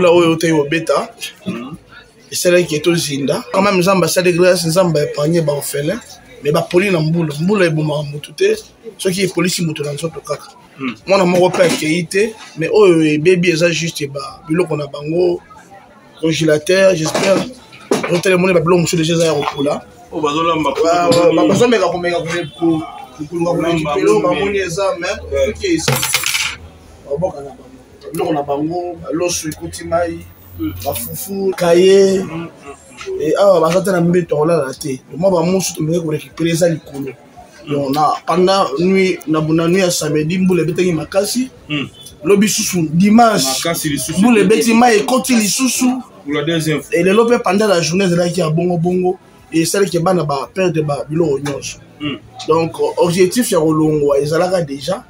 Mbula oyo te yo beta. Et c'est là qui est tout zinda. Quand même Zamba ça des grâces Zamba épargné ba orphelin. Mais ba poli na Mbula. Mbula est bon mututé. Ce qui est police mutu dans notre kaka. Moi na mon repère qui était mais oh baby ça juste ba bilo qu'on a bango congélateur j'espère. On t'a demandé ba bilo monsieur déjà ça au là. Oh bazola mba. Ba besoin meka ko pour pelo ba moni ça mais qui est ici. Bon kana ba. Bilo qu'on a bango loso ikuti mai ba fufu kaye et ah ba ça na mbeto là la té. Moi ba musu to me ko récupérer ça likolo. On a pendant nuit na buna nuit à samedi mbule betengi makasi lobi susu dimanche mbule beti ma e koti li susu pour la deuxième fois et le lopé pendant la journée de là qui a bongo et celle qui ba na ba perdre ba bilo nyonso donc objectif ya rolongo ezalaka déjà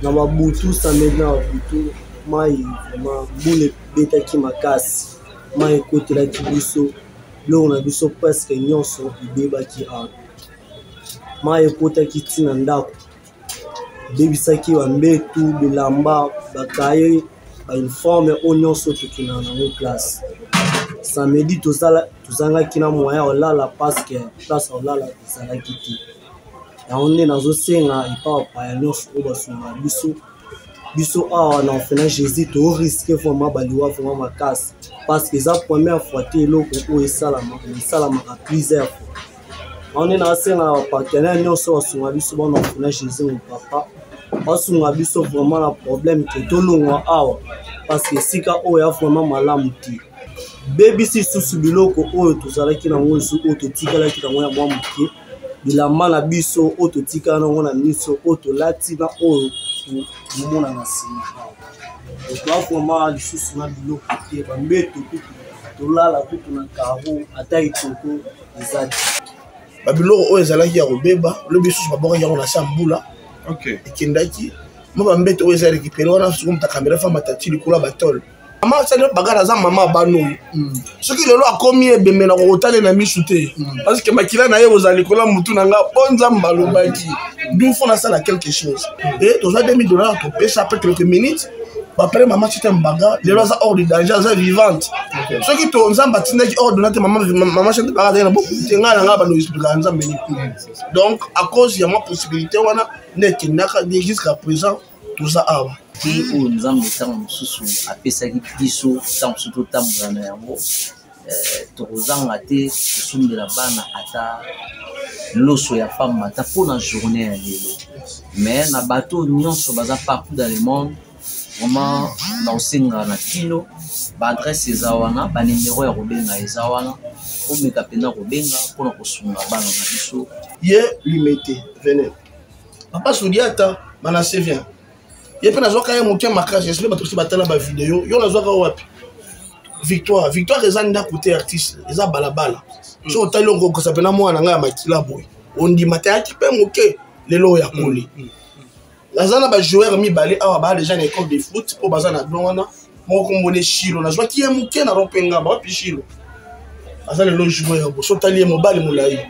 na mabutu samedi na butu mai vraiment mbule betaki makasi mai koti la kibiso lo na biso presque nyonso ibebaki a ma ekotaki ntina ndako bebisaki bambetu bilamba bakaye bauniforme oyo nyonso tokina nango classe samedi tozangaki na moyen olala parceke place olala ezalaki te yango nde nazosenga epa bapaya nyonso oyo basunga biso awa na ofena jésus tooriske vraimen baliwa vraimen makasi parceke eza première fois te eloko oyo esalamaka plusieurs fois. On est dans un partenaire, nous sommes sur un biso, on a fait Jésus mon papa. On sur un biso vraiment un problème qui est tout long parce que si quand on a vraiment malamouti, baby si sous biloko o tout ça qui na ngolo sous auto tika la qui na ngolo mwa muki, bila mala biso auto tika na ngolo miso auto lati na o tout mona na sima. Donc là vraiment les sous na biloko qui ba mbeto tout là la tout na karo atai toko ezati. Babilo oyo ezalaki ya kobeba lobi susu babonga yango na sa mbula ekendaki mo bambete oyo eza récupéré wana suku muta caméra fa matati likolo ya batole mama sani bagara aza mama abanoyi soki lelo akomi ebembe na kokotale na misu te parce que makila na ye ozala likolo ya mutu na nga po nzambe alobaki d'où fo nasala quelque chose et toza $2000 topesa après quelques minutes après maman tu t'es mbaga les lois hors de danger elles vivante ceux qui t'ont nzamba tindaki hors de notre maman chante baga na beaucoup tenga na ngaba no expliquer nzamba ni donc à cause il y a ma possibilité wana net naka jusqu'à présent tout ça awa ti o nzamba tango mususu apesaki biso tango suto tambola na yango tokozanga te kosumbela bana ata loso ya femme ata mpona journée ya lelo mais na bato nyonso baza partout dans le monde vraiment na osenga na tino ba adresse eza wana ba numéro ya kobenga eza wana omeka pena kobenga mpona kosunga bana na biso ye limité venez papa Soudiata bana se vient ye pe nazwaka ye moke makasi j'espère bato si batala ba vidéo yo nazwaka wapi victoire eza ndako te artiste eza balabala so otali ongo ko sapena mwana nga ya makila boy ondima te aki pe moke lelo ya koli lazana ba joueur mibale awa ba déjà na école de foot po bazana blonga moko mbone Shilo nazwa ki ye moke na rompenga ba pi Shilo azana le joueur bo so tali mobali mulai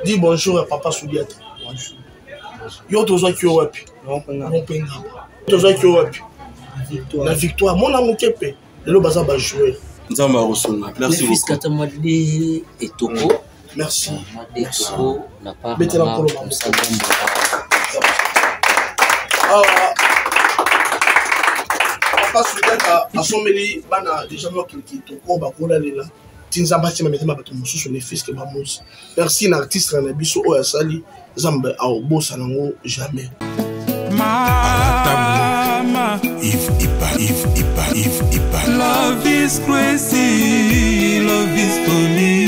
dis bonjour à papa Soudiata bonjour yo tozwa ki wapi rompenga tozwa ki wapi la victoire mon amour kepe lelo baza ba joueur nzamba rosunga merci beaucoup kata mwadé etoko merci mwadé etoko na part betela comme ça papa Soudiata asomeli bana déjà moi qui toko bakola lela tinzamba tima metema bato mususu les fils que bamosi merci na artiste na biso oya sali zambe au bossa nango jamais Mama, if love is crazy, love is funny.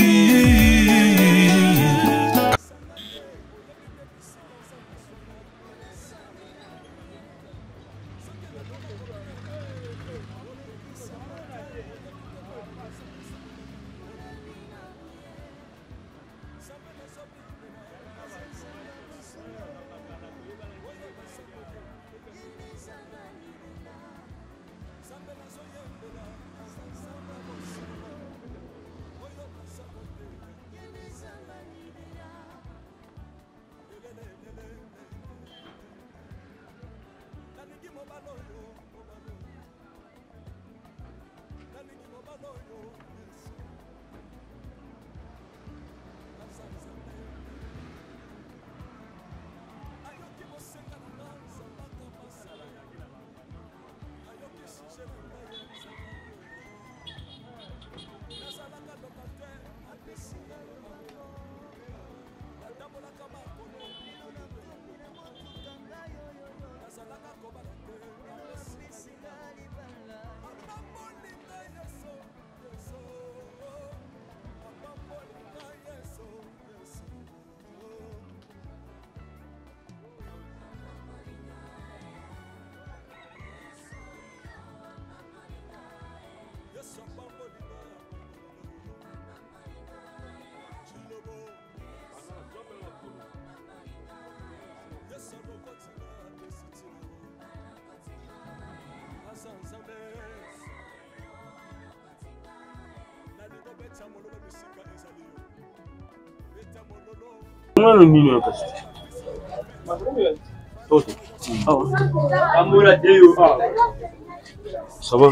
Ça va?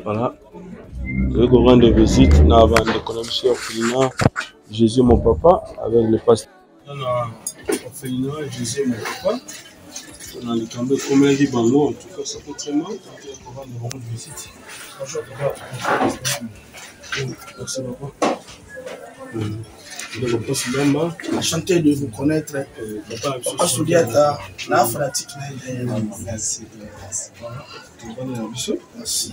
Voilà. Je vais rendre visite dans l'économie orphelinat Jésus mon papa avec le pasteur. Dans l'orphelinat Jésus mon papa. Dans les camps de commerce bango, en tout cas ça fait très mal. On va rendre visite. Bonjour papa. Merci papa. Enchanté de vous connaître. Papa Soudiata, la fanatique. Merci. Merci.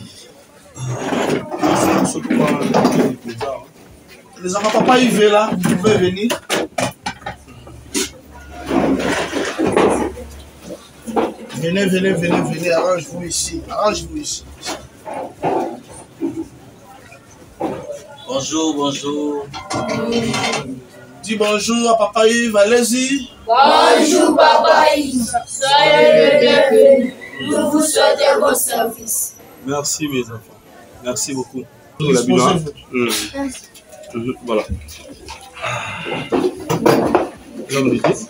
Les enfants, papa Yves est là, vous pouvez venir. Venez, arrange-vous ici. Bonjour. Dis bonjour à papa Yves, allez-y. Bonjour papa Yves, soyez le bienvenu. Nous vous souhaitons bon service. Merci mes enfants. Merci beaucoup. Voilà.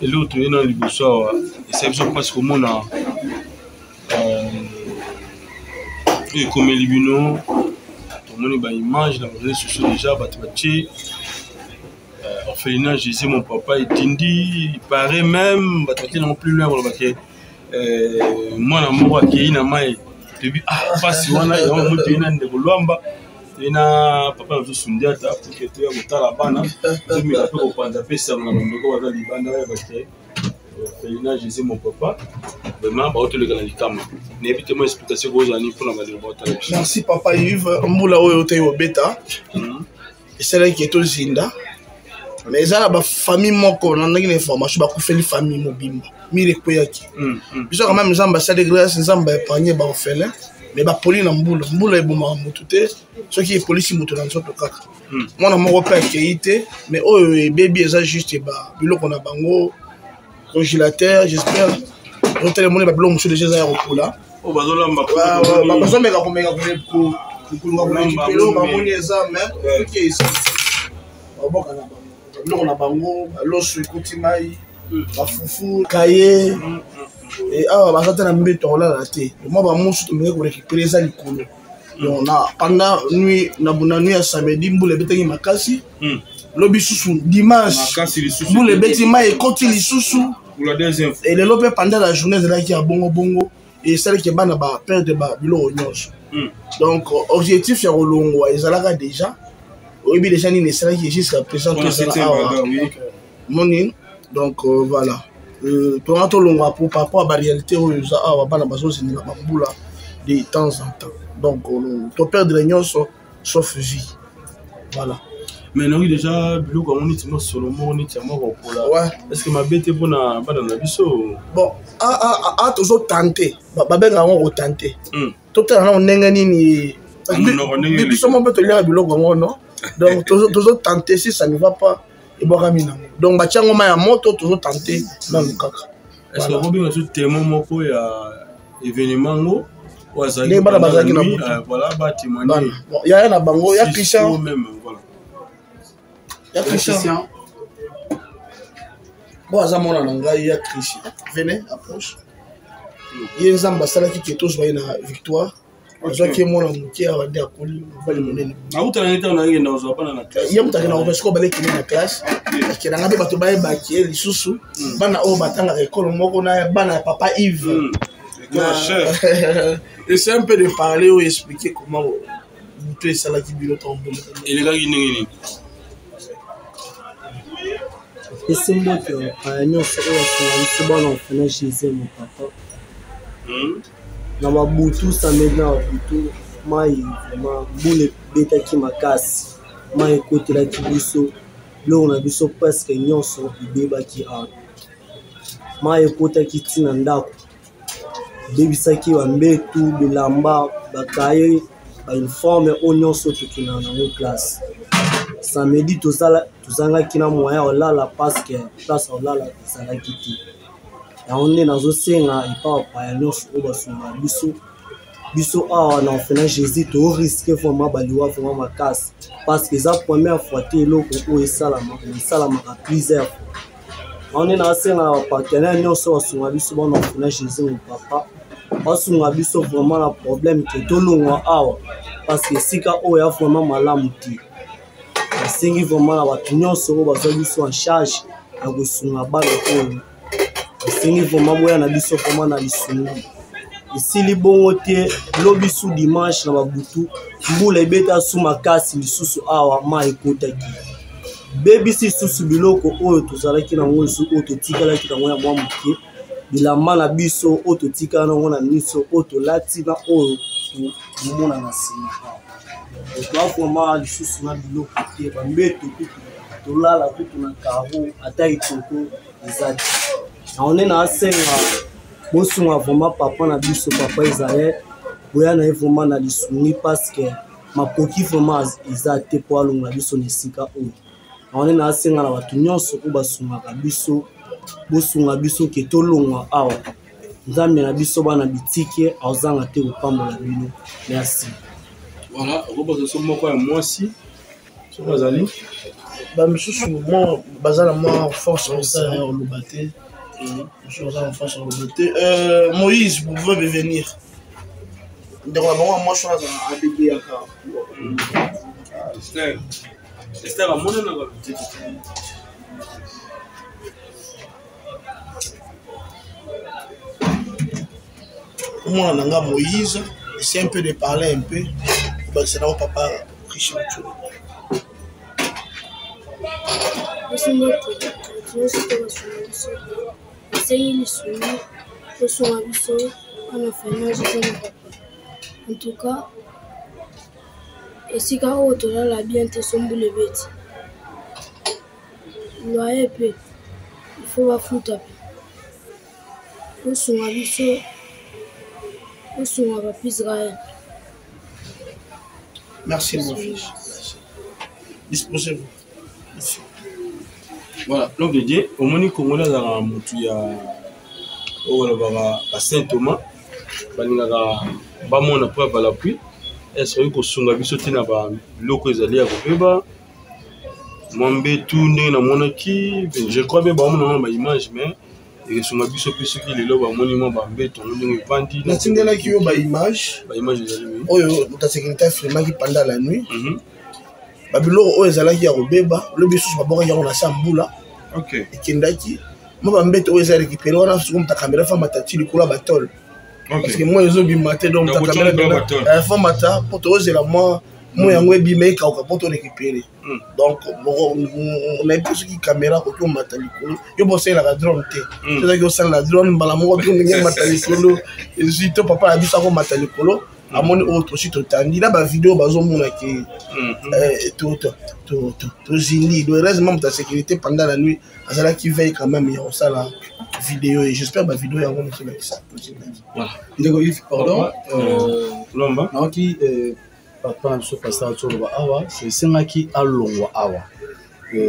Et l'autre, il y a une bonsoir. Et c'est parce qu'au monde, comme les bino, tout le monde a une image, la réseau social déjà, orphelinat, Jésus, mon papa, il tindi, il paraît même, non plus loin, moi, l'amour, qui est une maille. Depuis pas si on a monté une Lwamba et na papa nous Sundiata pour que tu aies la bana mais la peu au point d'appeler ça on a ndoko wa libanda parce que Felina Jésus mon papa vraiment ba hôtel le kama n'évitez moi explication aux amis pour la malheur. Merci papa Yves mbula oyo te obeta et c'est là qui est tout zinda mais ça la famille moko na ndenge information ba ku feli famille mobimba mire koyaki biso quand même nzamba ça de grâce nzamba épargner ba orphelin mais ba poli na mbula eboma mututé ce qui est police mutu na nzoto kaka mwana moko pe akité mais oyo baby eza juste ba biloko na bango congélateur j'espère hôtel monde ba biloko musu déjà za aéroport oh bazolamba bazomeka komeka ko kulunga pelo ba moni eza mais ok ici boka na biloko na bango loso ekoti mai bafufu kaye et awa bazata na mbeto olala te moi bamusu tomeke korécupérer eza likolo donc na pendant nuit na nuit ya samedi mbula ebetaki makasi lobi susu dimanche mbula ebeti mai ekoti lisusu et lelo mpe pendant la journée ezalaki ya bongo et esalaki bana baperdre biloko nyonso donc objectif ya kolongwa ezalaka déjà oyebi déjà nini esalaki jusqu'à présent tozala awa moni donc voilà toza tolongwa pour par rapport à la réalité oyo eza awa bana bazozindela bambula de temps en temps donc toperdre nyonso sauf vie voilà mais non déjà biloko yango neti mosolo moko neti ya moko kola est-ce que mabe te mpona bana na biso bon tozotante babenga yango kotante totala nango ndenge nini biso mo mpe toliaka biloko yango non donc tozotante si ça ne va pas ebwakami nango donc batiango ma ya moto tozotante nanu kaka est-ce que obinga so témoin moko ya événement ngo ndenge bana bazalaki na moto voilà batémoigner yaya na bango ya Christian même voilà ya Christian bon aza mona na ngai ya Christian venez approche ye nzambe asalaki ke tozwai na victoire azwaki mona moke awa nde akoli mobali monene autala neta onangenda ozwa bana na classe ye moto akenda kopesiko balekende na classe akenanga mpe bato bayebaki ye lisusu bana oyo batangaka ekolo moko na bana ya papa Yves essaie un peu de parler ou expliquer comment moto esalaki bino tombolo elekaki ndenge nini esimbote aya nyonso oyo asanganisi bana ofana Jésus mon papa na babutu samedi na babutu mai vraiment mbula ebetaki makasi mai ekotelaki biso biloko na biso presque nyonso ebebaki awa mai ekotaki ntina ndako ebebisaki bambetu bilamba bakaye bauniforme oyo nyonso tokendaka nango classe samedi tozangaki na moyen olala parce que place olala ezalaki te yango nde nazosenga epa bapaya nyonso oyo basungaka biso biso awa na ofena Jésus to risque vraiment baliwa vraiment makasi parce que ça première fois te eloko oyo esalamaka plusieurs fois. On est dans un partenaire nyonso basunga biso bana ofena Jésus mon papa basunga biso vraiment na problème ke tolongwa awa parce que sika oyo ya vraiment malamu ti basengi vraiment na bato nyonso oyo bazwa biso en charge ya kosunga bana oyo basengi vraiment boya na biso vraiment na lisungu esili bongo te lobi su dimanche na babutu mbula ebeta su makasi lisusu awa ma ekotaki bebisi susu biloko oyo tozalaki nango lisusu oyo totikalaki nango ya mwa moke bilamba na biso oyo totikala nango na miso oyo tolati na oyo tomona na nsima awa toafoma lisusu na biloko te bambeto kutu tolala kutu na karo ata etoko eza te naone na asenga bosunga vraiment papa na biso papa Isaïe boya na ye vraiment na lisungi parce que makoki vraiment eza te po alonga biso na esika oyo naone na asenga na bato nyonso oyo basungaka biso bosunga biso ke tolongwa awa nzambe na biso bana bitike azanga te kopambola bino merci. Voilà, reposo moko ya mwasi so bazali bamisusu mo bazala mwa force osala ya oloba te. Moïse, vous pouvez venir. Moi, je suis à Bégué. Esther, à mon nom, moi, on a Moïse. C'est un peu de parler un peu. C'est là où papa Richard. En tout cas, et si quand on a la bien te sombre le bête, il faut la foutre. Nous sommes avisés, nous sommes à Israël. Merci mon fils. Disposez-vous. Merci. Voilà, donc je dis, au moment où on a un moutou à Saint-Thomas, on a preuve à l'appui. Est-ce que vous avez sauté dans le local des Alliés Mwambe tout n'est na monaki, je crois bien qu'on a une image, mais et sur ma biso plus qui les lois monument bambé ton nom est pandi. La tindela qui yo ba image des amis. Oh yo, ta sécurité vraiment qui pendant la nuit. Babilo o ezalaki ya robeba, le biso ba boka ya on a sambula. OK. Et kindaki, moi bambé to ezali récupérer on a sur ta caméra fa matati likula batol. Parce que moi ils ont bimaté donc ta caméra fa mata pour to ezela moi yango ebimei ka pour to récupérer. Donc on a plus qui caméra ko mata likolo. Yo bossé la drone té. C'est-à-dire que ça la drone bala mo to ngi mata likolo. Et si to papa a dit ça ko mata likolo. À mon autre aussi tout tandi là ba vidéo bazo mona ki tout zindi le reste même ta sécurité pendant la nuit azala qui veille quand même il y a ça la vidéo et j'espère ba vidéo yango na ça voilà ndeko if pardon lomba na ki papa so pasteur tolo awa c'est sengaki alongwa awa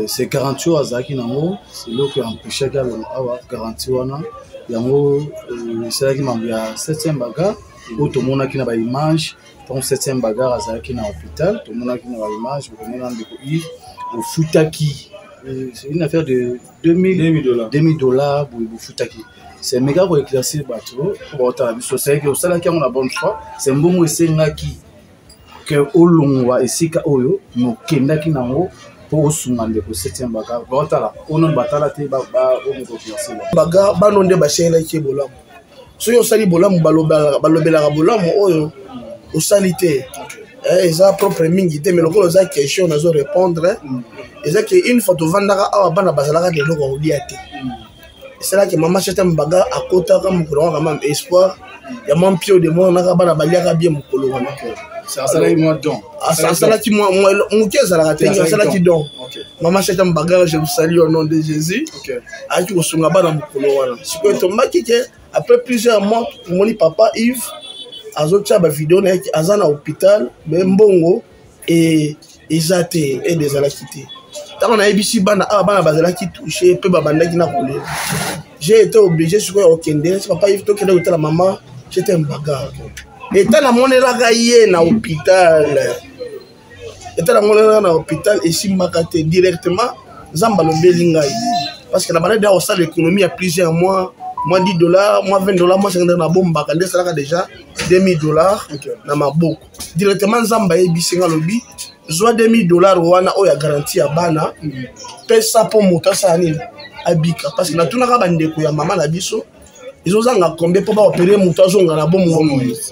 c'est 40 jours azaki nango c'est lo que empêcher ka awa 40 wana yango c'est qui mambia 7e bagarre tout le monde qui n'a pas image donc 7e bagarre azaki na hôpital tout le monde qui n'a pas image vous connaissez ndeko if au futaki c'est une affaire de $2000 pour futaki c'est méga pour éclaircir bateau pour ta biso c'est que ça là qui on a bonne foi c'est mbongo esengaki que olongwa esika oyo no kendaki nango pour sunga ndeko 7e bagarre pour ta on batala te ba o mo éclaircir bagarre banonde ba shela ki bolamu so yo sali bolamu balobela bolamu oyo osalité eza propre mingi te mais lokolo za question nazo répondre eza que une fois to vandaka awa bana bazalaka de loko olia te c'est là que maman cheta mbaga akota comme courant quand même espoir ya mon pio de moi naka bana baliaka bien mukolo wana ça ça là moi don ça là qui moi mukeza la te ça là qui don maman cheta mbaga je vous salue au nom de Jésus aki kosunga bana mukolo wana siko tombaki ke après plusieurs mois moni papa Yves azotia ba vidéo na azana hôpital mbongo et ezate et des alakité tant on a ebisi bana bazala qui touché peu babanda qui na kolé j'ai été obligé sur au kende papa Yves to kende la maman j'étais un bagarre État na monelaka ye na hôpital. État na monelaka na hôpital et si makate directement Zamba lobeli ngai. Parce que la balade a aussi l'économie à plusieurs mois. Moi $10, moi $20, moi $50 na bomba quand ça là déjà $2000 na maboko. Directement Zamba ebisinga lobi. Zoa $2000 wana oya garantie ya bana. Pesa pour moto ça nini abika parce que na tunaka bandeko ya mama na biso. Ils ont zanga combien pour opérer moto zonga na bombo.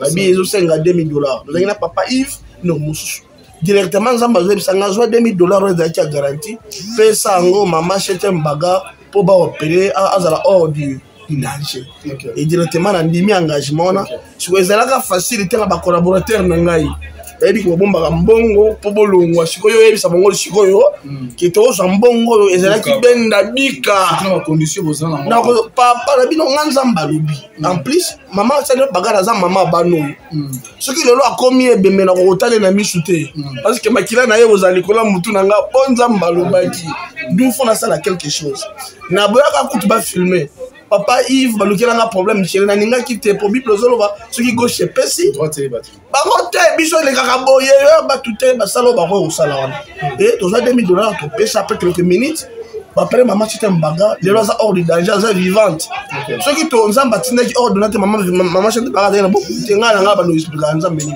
Na bi ils ont senga $2000. Nous na papa Yves no mususu. Directement Zamba zebisanga zoa $2000 za garantie. Pesa ngo mama chete mbaga pour opérer azala hors du danger. Et directement na ndimi engagement na si vous ezalaka facilité na ba collaborateur na ngai. Ebi ko bomba mbongo po bolongwa sikoyo yebisa bongo sikoyo ki to za mbongo ezalaki benda bika na condition bozana na papa na bino nganzamba lobi en plus maman ça ne bagara za maman bano soki lelo akomi ebembe na kotale na misute parce que makila na ye bozali kola mutu na nga bonzamba lobaki d'où font ça la quelque chose na boyaka kutu ba filmer papa Yves balukela nga problème chéri na ninga kite po bible zoloba soki gauche pesi droite bati barote biso le kakaboye ba tuté ba salo ba ko sala wana et to za $2000 to pesa après quelques minutes après maman chita mbaga les lois hors du danger za vivante soki to nzamba tinaki hors de notre maman chita mbaga na beaucoup tenga nga ba no expliquer nzamba ni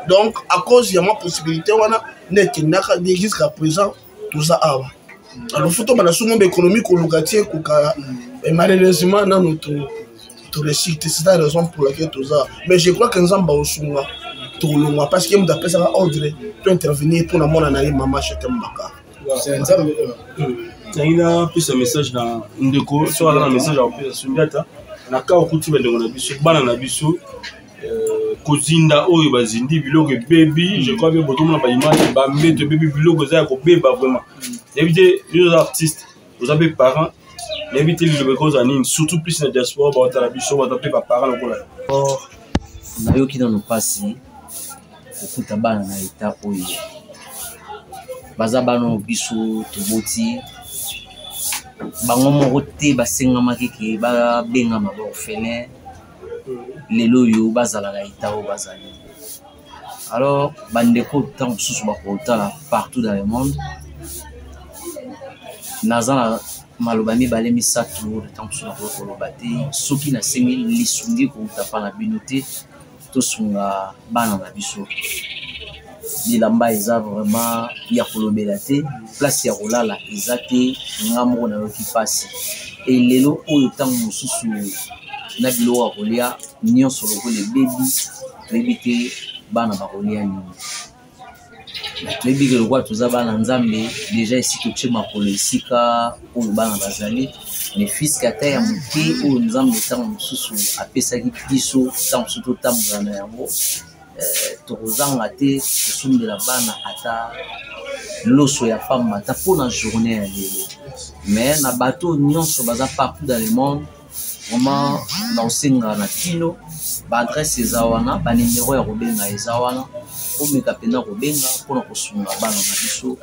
donc à cause il y a ma possibilité wana net naka jusqu'à présent tout ça awa alors photo bana sumo économique au locatier kuka et malheureusement dans notre récit c'est la raison pour laquelle tout ça mais je crois que nous avons besoin tout le monde parce que nous appelle ça ordre peut intervenir pour la mon analyse maman chez Tembaka c'est un ça il a plus un message dans ndeko soit un message en plus sur data na ka okuti bende na biso bana na biso kozinda oyo bazindi biloko baby je crois que botomo na ba image ba mettre baby biloko za ko beba vraiment éviter les artistes vous avez parents éviter les causes anine surtout plus la diaspora ba ta biso ba taper ba parents lokola na yo kina no pasi okuta bana na eta oyo baza bana biso toboti bango moko te basengamaki ke babengama ba orphelin lelo yo bazala na eta o bazali alors bandeko tant mosusu bakotala partout dans le monde nazana maloba mibale misato de temps mosusu nakoloba te soki nasengi lisungi kouta pa na bino te tosunga bana na biso bilamba eza vraiment ya kolobela te place ya kolala eza te nga moko nayoki mpasi e lelo oyo ntango mosusu na biloko ya kolia nyonso lokola ebebi toyebi te bana bakolia nini toyebi ke lokola toza bana nzambe deja esi totie makolo esika oyo bana bazali mais fiske ata ya moke oyo nzambe ntango mosusu apesaki biso ntango mosusu totambola na yango tokozanga te kosumbela bana ata loso ya famba ata mpona journée ya lelo mais na bato nyonso baza partout dans le monde vraiment na osenga na tino baadresse eza wana banimero ya kobenga eza wana omeka mpena kobenga mpona kosunga bana na biso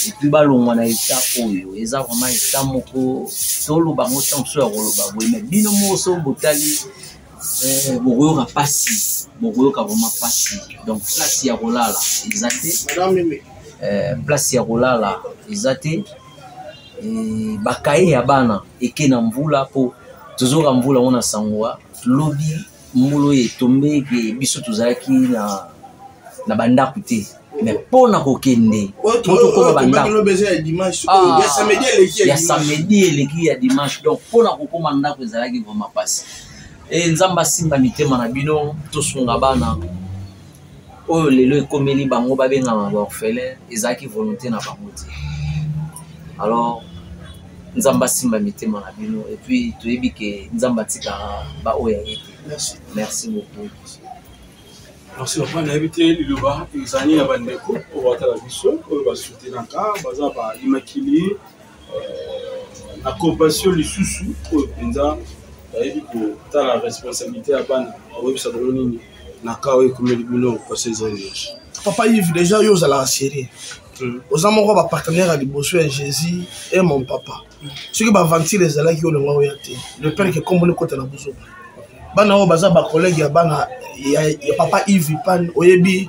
epuis balongwa na eta oyo eza vraiment eta moko toloba ngo ntango mosusu ya koloba boye mais bino moko so botali bokoyoka pasi bokoyoka vraiment pasi donc place ya kolala eza te place ya kolala eza te bakaye ya bana eke na mvula mpo tozoka mvula ngo na sangoa lobi mbula etombe ke biso tozalaki na bandako te mais mpona kokende tokoma bandako ya samedi eleki ya dimanche donc mpona kokoma ndako ezalaki vraiment pasi e nzambe asimba mitema na bino tosunga bana oyo lelo ekomeli bango babengama baorphelin ezalaki volonté na bango te alors nzamba simba mitema na bino et puis toyebi ke nzamba tika ba oya yete merci beaucoup merci papa na habité liloba ezani ya bandeko o batala biso o ba soutenir ka baza ba immaculé la compassion lisusu o penza yebi ko tala responsabilité ya bana o bisa do nini na kawe komeli bino ko ces années papa Yves déjà yo zala série aux amoureux ba partenaire à liboso ya Jésus et mon papa ce qui va vantir les alaki yo le ngwa oyate le père que comme le côté na buso bana o baza ba collègue ya bana il y a papa Yves Pan, Oyebi,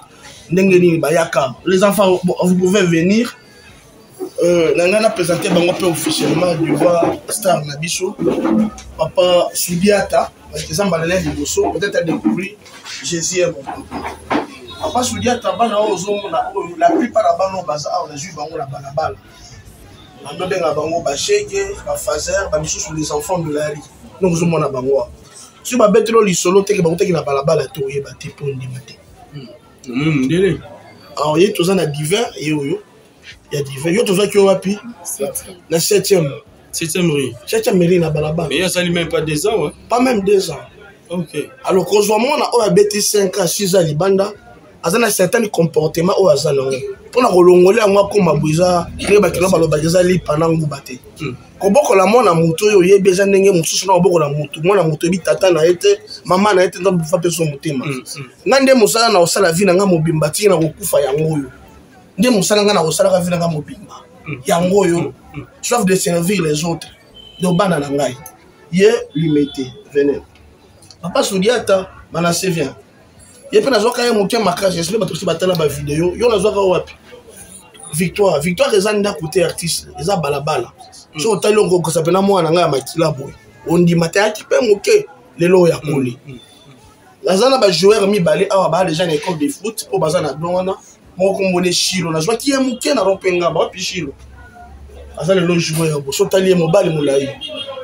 Ndengeni Bayaka. Les enfants, vous pouvez venir. Nangana présenté bango officiellement devant Star Nabiso. Papa Soudiata, exemple balene de Bosso, peut-être à découvrir Jésus mon papa. Papa Soudiata bana la plupart de bano baza on a vu bango la balabala. On benga bango ba cheke, ba fazer, ba biso sur les enfants de la rue. Donc zo mona bango. Si ba betelo li solo te ke bango te na balabala to yeba te pour ndimate. Ndele. Alors il y a tous na divers et yo. Il y a divers. Yo tous qui wapi? La 7e. 7e rue. 7e mairie na balabala. Mais ça lui même pas 2 ans, ouais. Pas même 2 ans. OK. Alors qu'on soit moi on a bêté 5 ans 6 ans libanda. Azana certains comportements au azana. Pour na kolongola moi comme abuza, reba kilo balobaza li panangu bate. Koboko la mona muto yo yebeza ndenge mususu na koboko la muto. Mona muto bi tata na ete, mama na ete ndo fape so mutema. Ngande musala na osala vi na nga mobimbati na kokufa yango yo. Nde musala nga na osala ka vi na nga mobimba. Yango yo. Sauf de servir les autres. Do bana na ngai. Ye limité, venez. Papa Soudiata, Manassé vient. Il y a un moquin marquage, je sais pas si tu as la vidéo. Il y a un Victoire. Victoire, ils ont côté artiste. Ils ont balabala. Si on t'a dit que ça peut être moi, on dit matin qui peut moquer les lois à coller. La zone a joué mi balé à déjà une école de foot pour bazana blonde. Moi comme on est chilo, on a joué qui est moqué na rompenga ba puis chilo. Azan le joueur, so tali mo bal mo lai.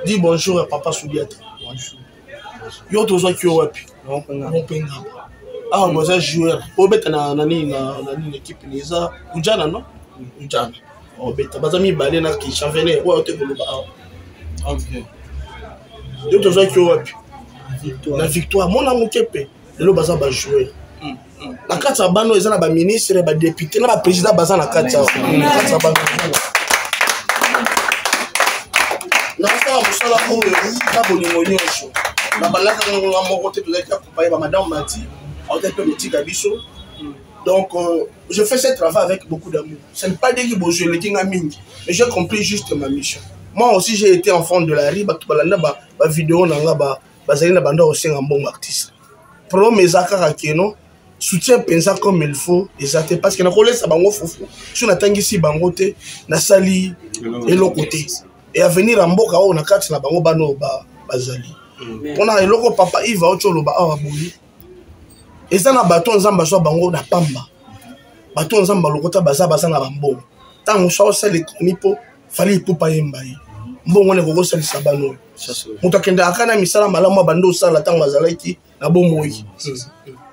Dis bonjour à papa Soudiata. Bonjour. Yo to zo ki wapi? Rompenga. Ah, on va jouer. Pour mettre dans une équipe, Lisa, Ujana, non? Ujana. On va mettre Bazami Balena qui chavenait. Ouais, on te voulait. Ok. Deux autres qui ont la victoire. Mon amour qui est le Baza va jouer. La carte à Bano, ils ont un ministre, un député, un président Baza la carte à Bano. La carte à Bano, c'est un bon niveau. La balade, on a mon côté de l'équipe pour Madame Mati. Donc, je fais ce travail avec beaucoup d'amour. Ce n'est pas dire que je le dis, mais j'ai compris juste ma mission. Moi aussi, j'ai été enfant de la rue, ma vidéo, aussi un bon artiste. Pour mes accords, soutien pensa comme il faut, parce que je connais ça, si on attend ici, na sali et l'autre côté. Et à venir en Boka, on a quatre na bango bano bazali. On a l'autre papa, il va au choloba, et ça na bateau nzamba so bango na pamba bateau nzamba lokota baza na bambo tango so ça les nipo fali pupa yemba yi mbongo ne koko sali sabano muto kenda akana misala malamu bando sala tango azalaki na bomoyi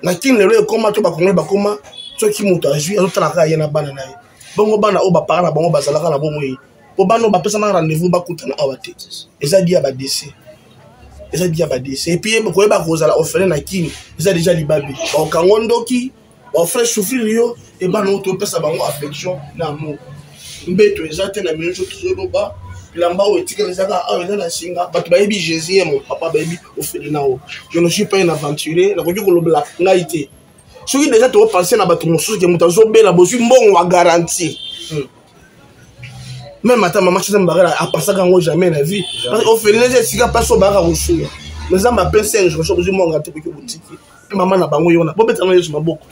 na kin lelo ekoma to bakongole bakoma to ki muto azui azotala ka yena bana na ye bongo bana o bapara na bango bazalaka na bomoyi po bano bapesa na rendez-vous bakutana awate eza dia ba décès. Et puis, quand on a offert na kini, ils ont déjà libabé. Quand on qui offre souffrir yo, et ben on peut ça bango affection l'amour. Mbeto ezate na minjo toujours ba, lamba o etika ezaka a eza na singa, batu ba yebi Jésus mon papa baby offert na o. Je ne suis pas un aventurier, na ko ko lobela ngaité. Soki déjà to penser na batu mosusu ke mutazo bela bosu mbongo wa garantie. Même ma maman, je ne sais jamais la vie. Parce qu'au final, je ne sais pas si on va réussir. Mais ça m'appelle Serge, je suis mon gâteau pour que vous disiez. Maman n'a pas eu un peu de temps, beaucoup.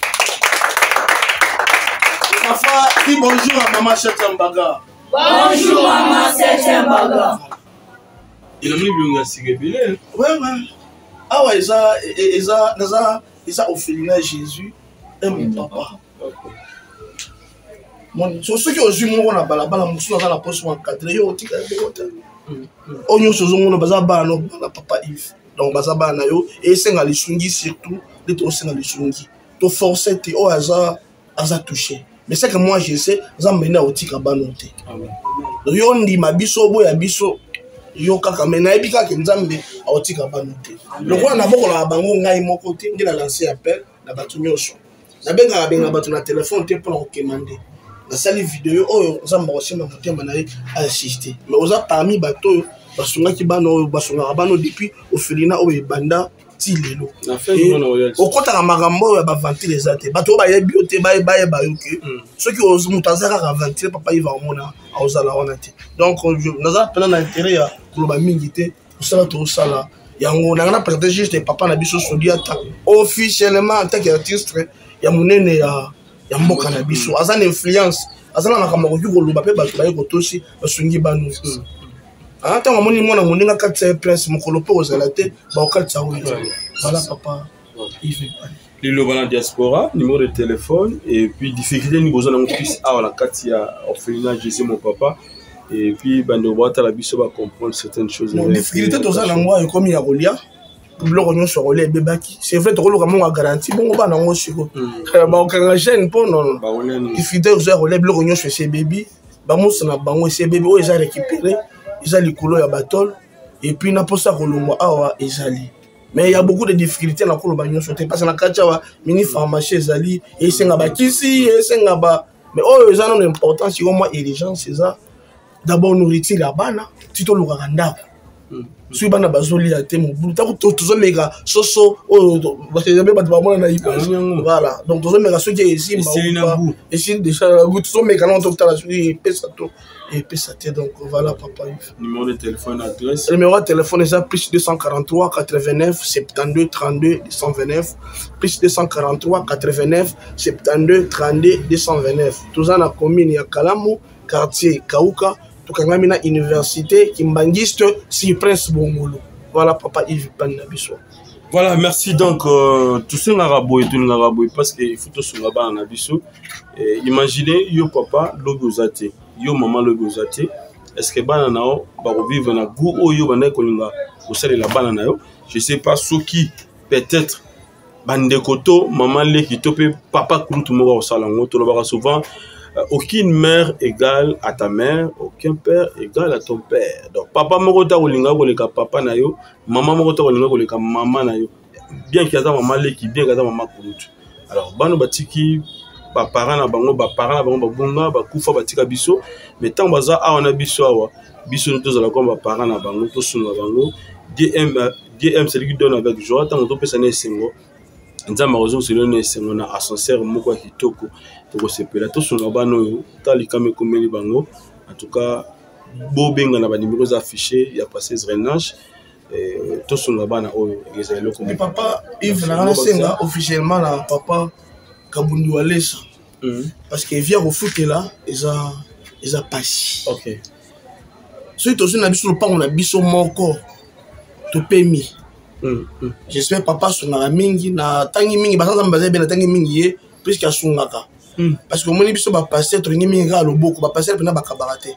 Ma femme dit bonjour à maman Chetambaga. Bonjour maman Chetambaga. Il a mis bien signé. Ouais. Ah ouais, ils ont offert Jésus et mon papa. Ceux qui ont vu mon balabala, musu na la poste en cadre yo tika de onyo sozo ngono bazaba no na papa Yves. Donc bazaba na yo et senga lisungi surtout de to senga lisungi. To forcer te o aza touché. Mais c'est que moi je sais, zambena otika banote. Donc yo ndi mabiso boya biso yo kaka mena ebika ke nzambe otika banote. Donc on a beaucoup la bango ngai moko te ngi na lancer appel na batu nyosho. Na benga batu na téléphone te pour commander. La salle vidéo, on a aussi assisté. Mais on a parmi bateaux, qui bano depuis au Félina au Banda Tilelo. Au compte à Marambo, il va vanter les athées. Bateau va y bioter, ceux qui osent Moutazara à vanter, papa il va au Mona, à Ozala. Donc, nous avons plein d'intérêt à Globa Mingité, au Sala. Il yango na présenté juste papa na biso Sodiata officiellement en tant qu'artiste ya munene ya mboka na biso aza na influence aza na makambo ko koloba pe bato ba ko tosi basungi banu ntango amoni mwana moninga kati ya prince mokolo mpo kozala te baokatisa oyo voilà papa lilo bana diaspora numéro de téléphone et puis difficulté ni besoin nango plus awa na kati ya orphelinat Jésus mon papa et puis bando bata la biso ba comprendre certaines choses non difficulté toza nango ekomi ya kolia biloko nyonso kolia ebebaki c'est vrai tokoloka mongo garantie bongo bana ngo siko baokanga jeune mpo non difficulté oza kolia biloko nyonso ese bebi bamoso na bango ese bebi oyo eza récupéré eza likolo ya batole et puis na posa kolongwa awa ezali mais il y a beaucoup de difficultés na koloba nyonso te parce que na kati awa mini pharmacie ezali esenga bakisi esenga ba mais oyo eza non important si moi urgence eza d'abord nourriture ya bana titolukaka ndako soki bana bazolia te mobulu tako tozomeka soso oyo bato bamona na ipa voilà donc tozomeka soki esimba esili déjà tozomeka nango tokotala soki epesa to epesa te donc voilà papa numéro de téléphone adresse numéro de téléphone eza plus 243 89 72 32 229 plus 243 89 72 32 229 toza na commune ya Kalamu quartier Kauka tokangami na université kimbangiste si Prince Bongolo voilà papa Yves Panabiso. Voilà, merci donc tout ce ngaraboy et tout ngaraboy parce que il faut tout sur la bas na biso. Imaginez yo papa logo zate yo maman logo zate est-ce que bana nao ba revivre na goût oyo bana kolinga osala la bana na yo je sais pas soki peut-être bande koto maman le kitope papa kuntu moko osala ngoto lo ba souvent aucune mère égale à ta mère, aucun père égale à ton père. Donc papa moko ta kolinga koleka papa na yo, maman moko ta kolinga koleka maman na yo. Bien qu'il y a maman leki, bien qu'il y a maman kurutu. Alors bano batiki ba parents na bango, ba bunga, ba kufa batika biso, mais tant baza a on a biso awa, biso nous tous ala comme ba parents na bango, to sunu na bango. DM c'est lui qui donne avec joie, tant on to pesa na sengo. Nzamba rozo selone sengo na ascenseur moko kitoko. Sepela to sur bano tali kame komeli bango en tout cas bobenga na ba numéros affichés il y a passé drainage to sur bana oyo ezelo comme papa Yves na senga officiellement na papa Kabundi Walesa parce que via au foot là eza passi OK so to na biso pa on a biso moko to pemi j'espère papa sunga mingi na tangi mingi basanza mbaza bien na tangi mingi ye puisque asungaka parce que mon biso ba passer tringi minga loboko ba passer pena ba kabarate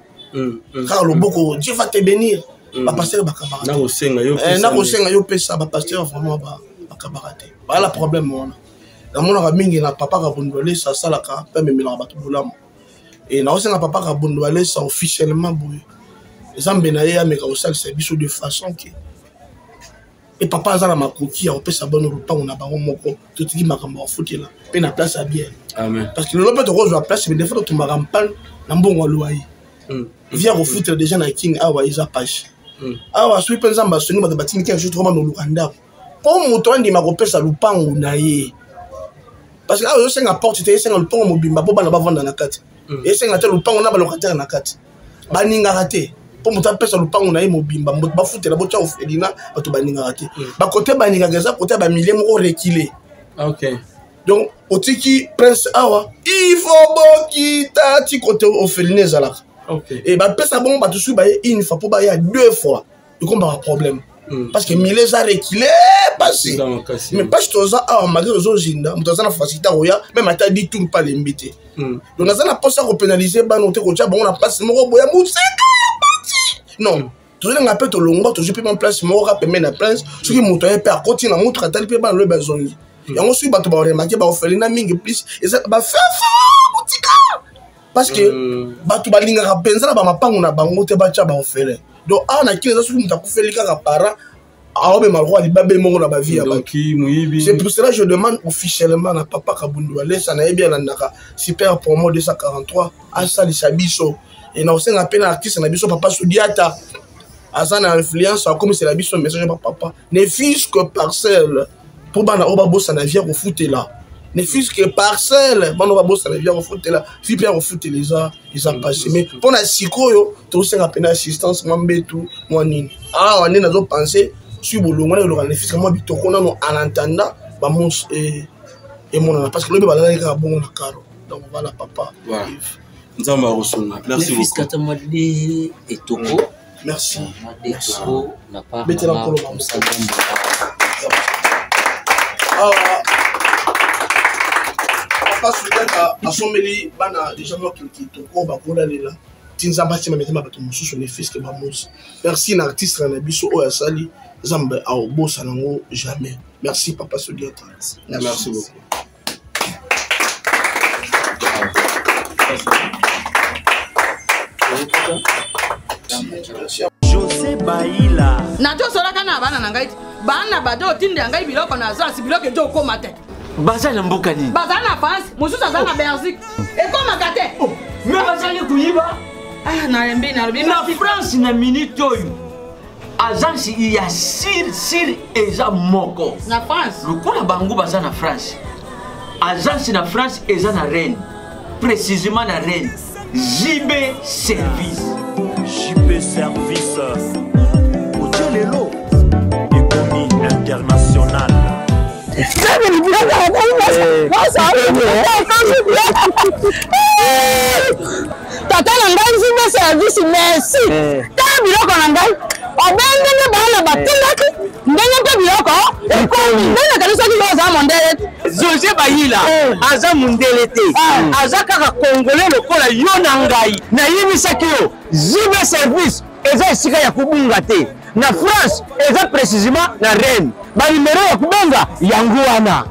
car loboko Dieu va te bénir ba passer ba kabarate na kosenga yo pesa ba passer vraiment ba kabarate voilà problème on na mona mingi na papa ka bondole ça sala ka pe memela ba tubulamu et na osenga papa ka bondole ça officiellement boye zambe na ye ameka osala biso de façon que et papa azala makoki ya opesa bono lupango na bango moko totiki makambo ya futela pe na place à bien amen parce que le lopé to rose la place mais des fois to marampal na mbongo loyi via au foot déjà na king awa isa page awa sui penza mbasoni ba batini quelque chose trop no lukanda po moto andi makopesa lupango na ye parce que awa yo senga porte te senga lupango mobimba po bana ba vanda na kati et senga te lupango na ba locataire na kati baninga raté pour monter pesa lupango na ye mobimba ba futela bo tcha ofelina bato baninga raté ba côté baninga gaza côté ba millier moko reculer OK donc otiki prince awa il faut bokita ti côté ofelina ezalaka OK et ba pesa bon ba tout ba une fois pour ba ya deux fois il combat un problème parce que millier za reculer passé mais pas toza awa malgré zo zinda mutaza na facilité oya même ata dit tout pas l'embité donc naza na posa ko pénaliser ba noté ko tcha bon na place moko boya musika non tout le monde to longo to jipe en place moko pemé na place ce qui moto e pe à côté na montre atali pe ba le besoin yango suki bato ba remarquer ba ofelina mingi plus et ça ba faire boutika parce que bato ba linga penza ba mapango na bango te ba tcha ba ofele donc a na kile za suki muta kufeli kaka para a obe malroi libabe mongo na ba vie donc c'est pour cela je demande officiellement na papa Kabundi Walesa na bien na ndaka super promo 243 a sali sabiso et na osenga pena artiste na biso papa Sodiata azana influence comme c'est la biso message papa ne fils que parcelle pour bana oba bossa na via au foot là ne fils que parcelle bana oba bossa na via au foot là fi pierre au foot les a passé mais pour na sikoyo to osenga pena assistance mwambetu mwanini on est nazo penser suis bolongo na le fils moi bitoko na no en attendant ba mons et mon parce que le bébé là ka bon na caro donc voilà papa nzamba rosona merci beaucoup kata mwadi etoko merci etoko na pas betela kolo papa Soudiata asomeli bana déjà moi qui toko ba kola lela tinzamba tima metema bato mususu les fils que ba mons merci na artiste na biso oya sali zamba au bossa nango jamais merci papa Soudiata merci beaucoup José Baïla na to solaka na bana na ngai bana bado tinde ngai biloko na zasi biloko ezo koma te baza na mboka nini baza na France mususu aza na Belgique ekoma kate me bazali kuyiba na rembi na lobi na France na minute oyo agence ya sir eza moko na France lokola bango baza na France agence na France eza na Rennes précisément na Rennes JB Service Otelelo économie internationale tata na ngai JB Service merci ta biloko na ngai obengenge bana batindaki ndenge mpe biloko ekomi ndenge kanisaki oza mondele José Baïla aza mundele te aza kaka congolais lokola yo na ngai nayebisaki yo JB Service eza esika ya kubunga te na France eza précisément na Rennes banimero ya kubenga yango wana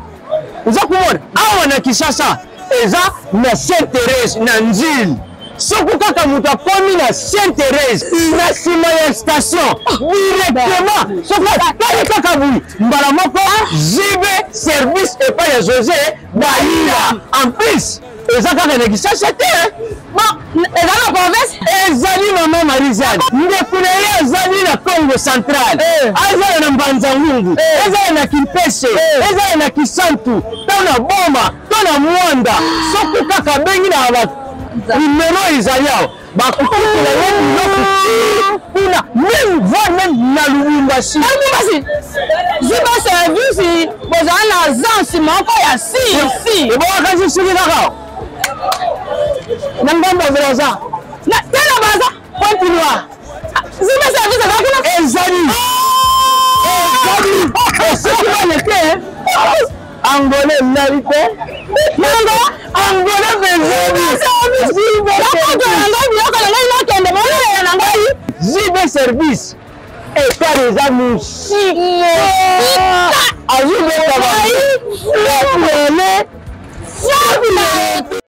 oza komona awa na Kinshasa eza na Sainte-Thérèse na Nzili soki kaka moto akomi na Sainte-Thérèse na nsima ya station directement soki atali kaka boyi mbala moko JB Service epai ya José Baïla en plus eza kaka na Kinshasa te eza na province ezali mama Marizane ndeko na ye ezali na Congo central ezali na Mbanza-Ngungu ezali na Kimpese ezali na Kisantu to na Boma to na Mwanda soki kaka bengi na bato numéro ezali awa bakokokela ye biloko kuna même voire même na Lubumbashi JB Service bozala na agence moko ya si ebokakasi soki kaka na ngambo ozelaza tala baza continua JB Service ezakuna ezali soki bane te angolais nali te nanga angolais vezeli JB Service etat eza musike azubeta